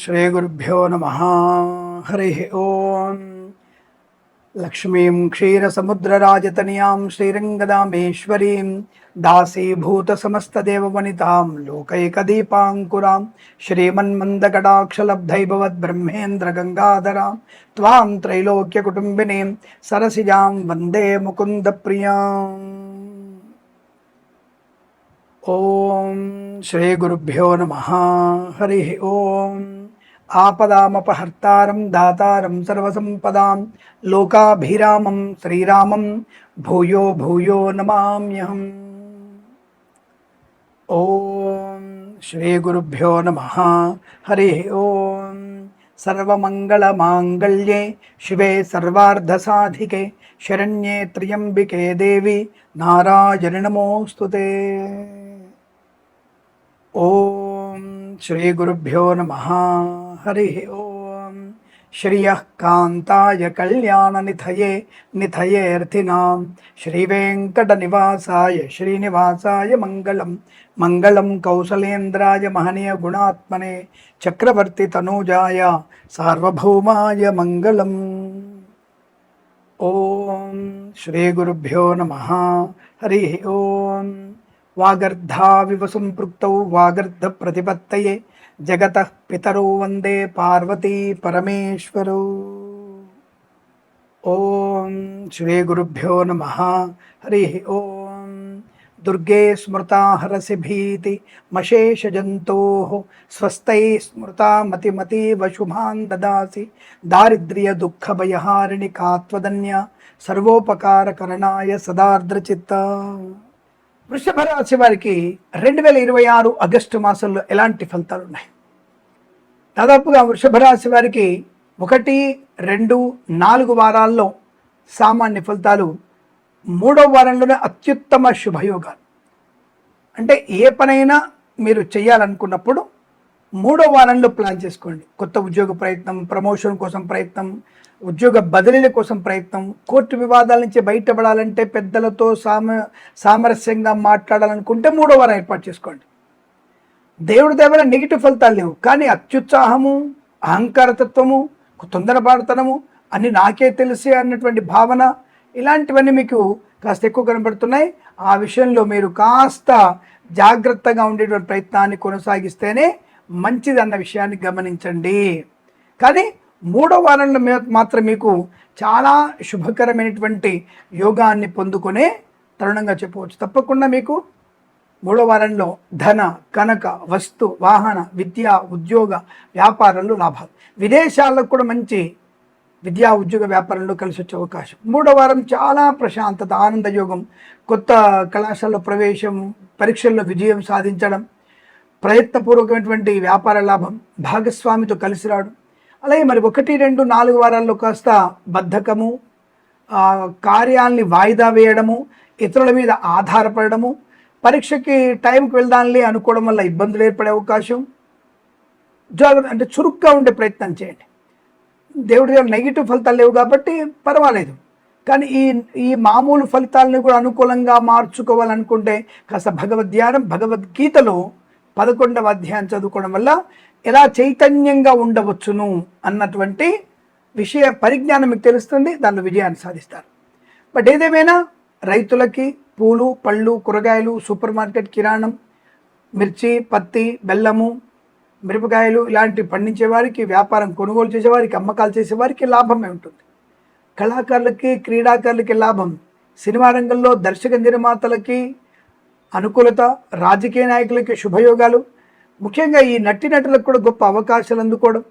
శ్రీ గురుభ్యో నమః. హరి ఓం. లక్ష్మీం క్షీరసముద్రరాజతనయాం శ్రీరంగదామేశ్వరీం దాసీభూతసమస్తదేవవనితాం లోకైకదీపాంకురాం శ్రీమన్మందకటాక్షలబ్ధైభవద్బ్రహ్మేంద్రగంగాధరాం త్వాం త్రైలోక్యకుటుంబినీం సరసిజాం వందే ముకుందప్రియాం. ఓం శ్రీ గురుభ్యో నమః. హరి ఓం. ఆపదామపహర్తారం దాతారం సర్వసంపదాం లోకాభిరామం శ్రీరామం భూయో భూయో నమామ్యహం. ఓం శ్రీ గురుభ్యో నమః. హరి ఓం. సర్వమంగళమాంగళ్యే శివే సర్వార్ధసాధికే శరణ్యే త్ర్యంబికే దేవి నారాయణి నమోస్తుతే. ఓం శ్రీ గురుభ్యో నమః. హరి ఓం. శ్రియః కాంతాయ కళ్యాణనిధయే నిధయేర్థినాం శ్రీవేంకటనివాసాయ శ్రీనివాసాయ మంగళం. మంగళం కౌసలేంద్రాయ మహనీయ గుణాత్మనే చక్రవర్తి తనూజాయ సార్వభౌమాయ మంగళం. ఓం శ్రీ గురుభ్యో నమః. హరి ఓం. వాగర్ధావివ సంపృక్తౌ వాగర్ధ ప్రతిపత్తయే జగతః పితరౌ వందే పార్వతీ పరమేశ్వరౌ. ఓం శ్రీ గురుభ్యో నమః. హరి ఓం. దుర్గే స్మృతా హరసి భీతి మశేష జంతోః స్వస్తై స్మృతా మతిమతీవ శుభాన్ దదాసి దారిద్ర్య దుఃఖ భయహారిణి కాత్వదన్య సర్వోపకారకరణాయ సదార్ద్రచిత్త. వృషభ రాశి వారికి 2026 ఆగస్టు మాసంలో ఎలాంటి ఫలితాలు ఉన్నాయి? దాదాపుగా వృషభ రాశి వారికి 1, 2, 4 వారాల్లో సామాన్య ఫలితాలు, 3వ వారంలోనే అత్యుత్తమ శుభయోగాలు. అంటే ఏ పనైనా మీరు చేయాలనుకున్నప్పుడు 3వ వారంలో ప్లాన్ చేసుకోండి. కొత్త ఉద్యోగ ప్రయత్నం, ప్రమోషన్ కోసం ప్రయత్నం, ఉద్యోగ బదిలీల కోసం ప్రయత్నం, కోర్టు వివాదాల నుంచి బయటపడాలంటే పెద్దలతో సామరస్యంగా మాట్లాడాలనుకుంటే 3వ వారం ఏర్పాటు చేసుకోండి. దేవుడి దగ్గర నెగిటివ్ ఫలితాలు లేవు, కానీ అత్యుత్సాహము, అహంకారతత్వము, తొందరపాటుతనము, అన్ని నాకే తెలిసి అన్నటువంటి భావన, ఇలాంటివన్నీ మీకు కాస్త ఎక్కువ కనబడుతున్నాయి. ఆ విషయంలో మీరు కాస్త జాగ్రత్తగా ఉండేటువంటి ప్రయత్నాన్ని కొనసాగిస్తేనే మంచిది అన్న విషయాన్ని గమనించండి. కానీ 3వ వారంలో మాత్రం మీకు చాలా శుభకరమైనటువంటి యోగాన్ని పొందుకునే తరుణంగా చెప్పవచ్చు. తప్పకుండా మీకు 3వ వారంలో ధన, కనక, వస్తు, వాహన, విద్య, ఉద్యోగ, వ్యాపారంలో లాభాలు, విదేశాల్లో కూడా మంచి విద్యా ఉద్యోగ వ్యాపారంలో కలిసి వచ్చే అవకాశం. 3వ వారం చాలా ప్రశాంతత, ఆనందయోగం, కొత్త కళాశాలలో ప్రవేశం, పరీక్షల్లో విజయం సాధించడం, ప్రయత్నపూర్వకమైనటువంటి వ్యాపార లాభం, భాగస్వామితో కలిసి రావడం. అలాగే మరి 1, 2, 4 వారాల్లో కాస్త బద్ధకము, కార్యాలని వాయిదా వేయడము, ఇతరుల మీద ఆధారపడము, పరీక్షకి టైంకి వెళ్దాంలే అనుకోవడం వల్ల ఇబ్బందులు ఏర్పడే అవకాశం. జాగ్రత్త అంటే చురుగ్గా ఉండే ప్రయత్నం చేయండి. దేవుడి దగ్గర నెగిటివ్ ఫలితాలు లేవు కాబట్టి పర్వాలేదు. కానీ ఈ మామూలు ఫలితాలను కూడా అనుకూలంగా మార్చుకోవాలనుకుంటే కాస్త భగవద్ధ్యానం, భగవద్గీతలో 11వ అధ్యాయం చదువుకోవడం వల్ల ఎలా చైతన్యంగా ఉండవచ్చును అన్నటువంటి విషయ పరిజ్ఞానం మీకు తెలుస్తుంది. దానిలో విజయాన్ని సాధిస్తారు. బట్ ఏదేమైనా రైతులకి పూలు, పళ్ళు, కూరగాయలు, సూపర్ మార్కెట్, కిరాణం, మిర్చి, పత్తి, బెల్లము, మిరపకాయలు ఇలాంటివి పండించే వారికి, వ్యాపారం కొనుగోలు చేసేవారికి, అమ్మకాలు చేసేవారికి లాభమే ఉంటుంది. కళాకారులకి, క్రీడాకారులకి లాభం, సినిమా రంగంలో దర్శక నిర్మాతలకి అనుకూలత, రాజకీయ నాయకులకి శుభయోగాలు, ముఖ్యంగా ఈ నటులకు కూడా గొప్ప అవకాశాలు అందుకోవడం,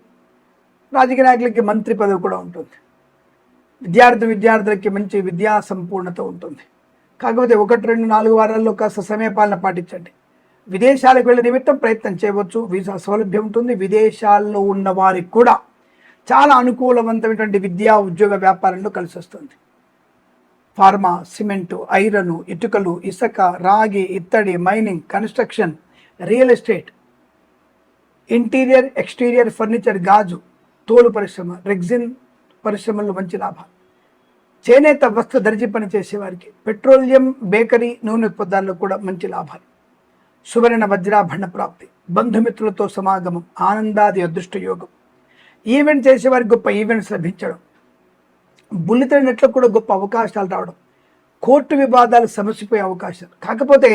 రాజకీయ నాయకులకి మంత్రి పదవి కూడా ఉంటుంది. విద్యార్థులకి మంచి విద్యా సంపూర్ణత ఉంటుంది. కాకపోతే 1, 2, 4 వారాల్లో కాస్త సమయపాలన పాటించండి. విదేశాలకు వెళ్ళే నిమిత్తం ప్రయత్నం చేయవచ్చు. వీసా సౌలభ్యం ఉంటుంది. విదేశాల్లో ఉన్న వారికి కూడా చాలా అనుకూలవంతమైనటువంటి విద్యా ఉద్యోగ వ్యాపారంలో కలిసి వస్తుంది. ఫార్మా, సిమెంటు, ఐరను, ఇటుకలు, ఇసుక, రాగి, ఇత్తడి, mining, construction, real estate, interior, exterior furniture, గాజు, తోలు పరిశ్రమ, రెగ్జిన్ పరిశ్రమల్లో మంచి లాభాలు. చేనేత వస్త్ర దర్జీ పని చేసేవారికి, పెట్రోలియం, బేకరీ, నూనె ఉత్పత్తుల్లో కూడా మంచి లాభాలు. సువర్ణ వజ్రాభరణ ప్రాప్తి, బంధుమిత్రులతో సమాగమం, ఆనందాది అదృష్ట యోగం, ఈవెంట్ చేసేవారికి గొప్ప ఈవెంట్స్ లభించడం, బుల్లితెర నెట్లకు కూడా గొప్ప అవకాశాలు రావడం, కోర్టు వివాదాలు సమసిపోయే అవకాశాలు. కాకపోతే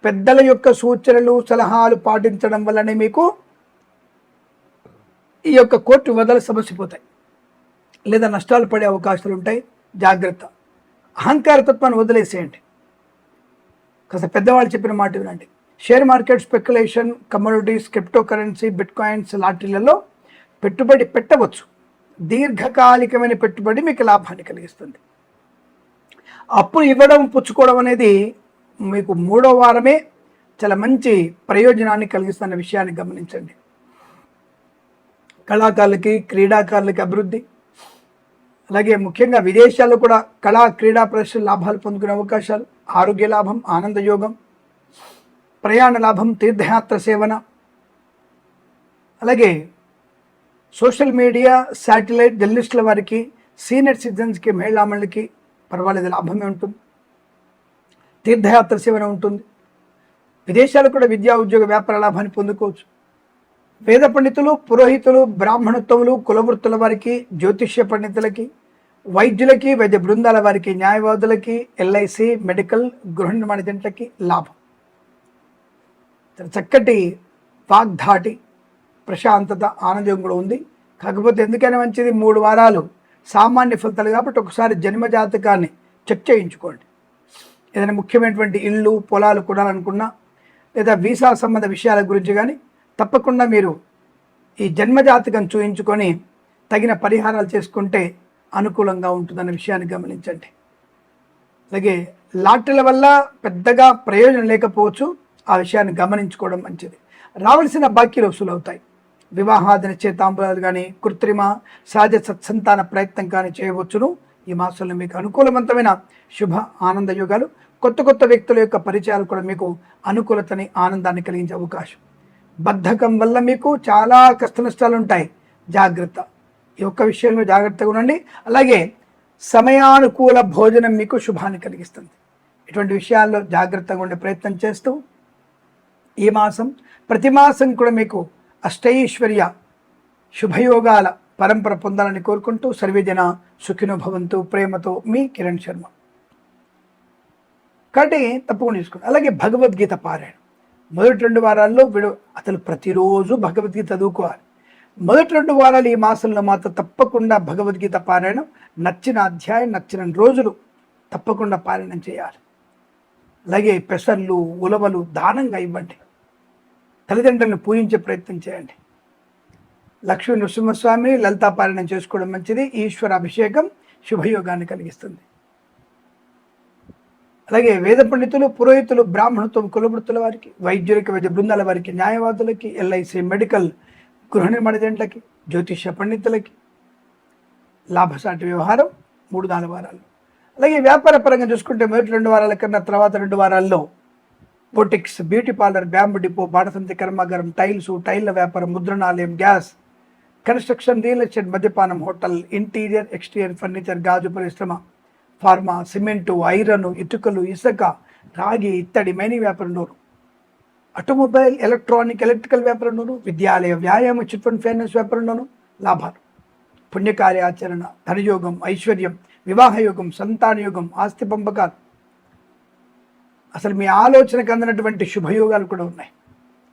పెద్దల యొక్క సూచనలు సలహాలు పాటించడం వల్లనే మీకు ఈ యొక్క కోర్టు వివాదాలు సమసిపోతాయి, లేదా నష్టాలు పడే అవకాశాలు ఉంటాయి. జాగ్రత్త. అహంకారతత్వాన్ని వదిలేసేయండి. కాస్త పెద్దవాళ్ళు చెప్పిన మాట వినండి. Share market, speculation, commodities, crypto currency, bitcoins లాటరీలలో పెట్టుబడి పెట్టవచ్చు. దీర్ఘకాలికమైన పెట్టుబడి మీకు లాభాన్ని కలిగిస్తుంది. అప్పులు ఇవ్వడం పుచ్చుకోవడం అనేది మీకు 3వ వారమే చాలా మంచి ప్రయోజనాన్ని కలిగిస్తున్న విషయాన్ని గమనించండి. కళాకారులకి, క్రీడాకారులకి అభివృద్ధి, అలాగే ముఖ్యంగా విదేశాల్లో కూడా కళా క్రీడా ప్రదర్శన లాభాలు పొందుకునే అవకాశాలు, ఆరోగ్య లాభం, ఆనంద యోగం, ప్రయాణ లాభం, తీర్థయాత్ర సేవన, అలాగే సోషల్ మీడియా, శాటిలైట్ జర్నలిస్టుల వారికి, సీనియర్ సిటిజన్స్కి, మహిళామణులకి పర్వాలేదు లాభమే ఉంటుంది. తీర్థయాత్ర సేవన ఉంటుంది. విదేశాలు కూడా విద్యా ఉద్యోగ వ్యాపార లాభాన్ని పొందుకోవచ్చు. వేద పండితులు, పురోహితులు, బ్రాహ్మణోత్తములు, కులవృత్తుల వారికి, జ్యోతిష్య పండితులకి, వైద్యులకి, వైద్య బృందాల వారికి, న్యాయవాదులకి, ఎల్ఐసి, మెడికల్, గృహ నిర్మాణ జంటలకి లాభం. చక్కటి వాగ్ధాటి, ప్రశాంతత, ఆనందం కూడా ఉంది. కాకపోతే ఎందుకైనా మంచిది 3 వారాలు సామాన్య ఫలితాలు కాబట్టి ఒకసారి జన్మజాతకాన్ని చెక్ చేయించుకోండి. ఏదైనా ముఖ్యమైనటువంటి ఇళ్ళు, పొలాలు కొనాలనుకున్నా, లేదా వీసా సంబంధ విషయాల గురించి కానీ తప్పకుండా మీరు ఈ జన్మజాతకం చూయించుకొని తగిన పరిహారాలు చేసుకుంటే అనుకూలంగా ఉంటుందన్న విషయాన్ని గమనించండి. అలాగే లాటరీల వల్ల పెద్దగా ప్రయోజనం లేకపోవచ్చు, ఆ విషయాన్ని గమనించుకోవడం మంచిది. రావాల్సిన బాకీలు వసూలవుతాయి. వివాహాది నిశ్చయితాంబులాలు కానీ, కృత్రిమ సహజ సత్సంతాన ప్రయత్నం కానీ చేయవచ్చును. ఈ మాసంలో మీకు అనుకూలవంతమైన శుభ ఆనంద యోగాలు, కొత్త కొత్త వ్యక్తుల యొక్క పరిచయాలు కూడా మీకు అనుకూలతని, ఆనందాన్ని కలిగించే అవకాశం. బద్ధకం వల్ల మీకు చాలా కష్ట నష్టాలు ఉంటాయి. జాగ్రత్త. ఈ ఒక్క విషయంలో జాగ్రత్తగా ఉండండి. అలాగే సమయానుకూల భోజనం మీకు శుభాన్ని కలిగిస్తుంది. ఇటువంటి విషయాల్లో జాగ్రత్తగా ఉండే ప్రయత్నం చేస్తూ ఈ మాసం ప్రతి మాసం కూడా మీకు అష్టైశ్వర్య శుభయోగాల పరంపర పొందాలని కోరుకుంటూ సర్వేజన సుఖినో భవంతు. ప్రేమతో మీ కిరణ్ శర్మ. కాబట్టి తప్పకుండా తీసుకోండి. అలాగే భగవద్గీత పారాయణం మొదటి 2 వారాల్లో అసలు ప్రతిరోజు భగవద్గీత చదువుకోవాలి. మొదటి 2 వారాలు ఈ మాసంలో మాత్రం తప్పకుండా భగవద్గీత పారాయణం, నచ్చిన అధ్యాయం నచ్చిన రోజులు తప్పకుండా పారాయణం చేయాలి. అలాగే పెసర్లు, ఉలవలు దానంగా ఇవ్వండి. తల్లిదండ్రులను పూజించే ప్రయత్నం చేయండి. లక్ష్మీ నృసింహస్వామిని లలితా పారాయణం చేసుకోవడం మంచిది. ఈశ్వర అభిషేకం శుభయోగాన్ని కలిగిస్తుంది. అలాగే వేద పండితులు, పురోహితులు, బ్రాహ్మణత్వం, కులవృత్తుల వారికి, వైద్యులకి, వైద్య బృందాల వారికి, న్యాయవాదులకి, ఎల్ఐసి, మెడికల్, గృహ నిర్మాణ జంటలకి, జ్యోతిష్య పండితులకి లాభసాటి వ్యవహారం 3-4 వారాలు. అలాగే వ్యాపార పరంగా చూసుకుంటే మొదటి 2 వారాల కన్నా తర్వాత 2 వారాల్లో boutiques, beauty parlour, bamboo depot, బాణసంతి కర్మాగారం, టైళ్ల వ్యాపారం, ముద్రణాలయం, గ్యాస్, కన్స్ట్రక్షన్, రియల్ ఎస్టేట్, మద్యపానం, హోటల్, ఇంటీరియర్, ఎక్స్టీరియర్ ఫర్నిచర్, గాజు పరిశ్రమ, ఫార్మా, సిమెంటు, ఐరన్, ఇటుకలు, ఇసుక, రాగి, ఇత్తడి, మైనింగ్ వ్యాపారంలోను, ఆటోమొబైల్, ఎలక్ట్రికల్ వ్యాపారంలోను, విద్యాలయ, వ్యాయామ, చిట్ ఫండ్ ఫైనాన్స్ వ్యాపారంలోను లాభాలు. పుణ్యకార్యాచరణ, ధనయోగం, ఐశ్వర్యం, వివాహయోగం, సంతానయోగం, ఆస్తి పంపకాలు, అసలు మీ ఆలోచనకు అందినటువంటి శుభయోగాలు కూడా ఉన్నాయి.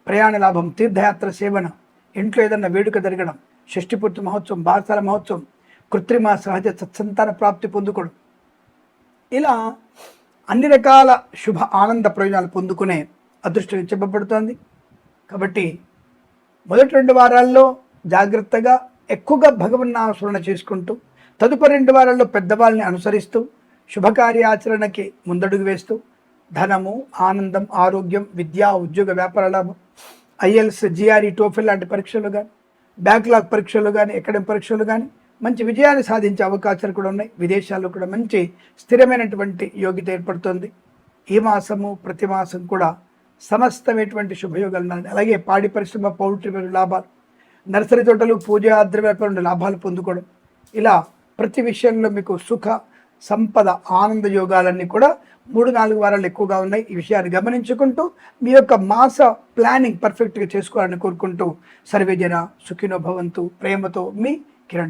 ప్రయాణ లాభం, తీర్థయాత్ర సేవన, ఇంట్లో ఏదన్నా వేడుక జరగడం, షష్ఠిపూర్తి మహోత్సవం, బారసాల మహోత్సవం, కృత్రిమ సహజ సత్సంతాన ప్రాప్తి పొందుకోవడం, ఇలా అన్ని రకాల శుభ ఆనంద ప్రయోజనాలు పొందుకునే అదృష్టం చెప్పబడుతోంది. కాబట్టి మొదటి 2 వారాల్లో జాగ్రత్తగా ఎక్కువగా భగవన్నామస్మరణ చేసుకుంటూ, తదుపరి 2 వారాల్లో పెద్దవాళ్ళని అనుసరిస్తూ, శుభకార్యాచరణకి ముందడుగు వేస్తూ ధనము, ఆనందం, ఆరోగ్యం, విద్యా ఉద్యోగ వ్యాపార లాభం, ఐఎల్స్, జిఆర్ఈ, టోఫెల్ లాంటి పరీక్షలు కానీ, బ్యాక్లాగ్ పరీక్షలు కానీ, అకాడమిక్ పరీక్షలు కానీ మంచి విజయాన్ని సాధించే అవకాశాలు కూడా ఉన్నాయి. విదేశాల్లో కూడా మంచి స్థిరమైనటువంటి యోగ్యత ఏర్పడుతుంది. ఈ మాసము ప్రతి మాసం కూడా సమస్తమైనటువంటి శుభయోగాలు ఉన్నాయి. అలాగే పాడి పరిశ్రమ, పౌల్ట్రీ లాభాలు, నర్సరీ తోటలు, పూజా ద్రవ్య వ్యాపారం లాభాలు పొందుకోవడం, ఇలా ప్రతి విషయంలో మీకు సుఖ సంపద ఆనంద యోగాలన్నీ కూడా 3-4 వారాలు ఎక్కువగా ఉన్నాయి. ఈ విషయాన్ని గమనించుకుంటూ మీ యొక్క మాస ప్లానింగ్ పర్ఫెక్ట్గా చేసుకోవాలని కోరుకుంటూ సర్వేజన సుఖినో భవంతు. ప్రేమతో మీ కిరణ్.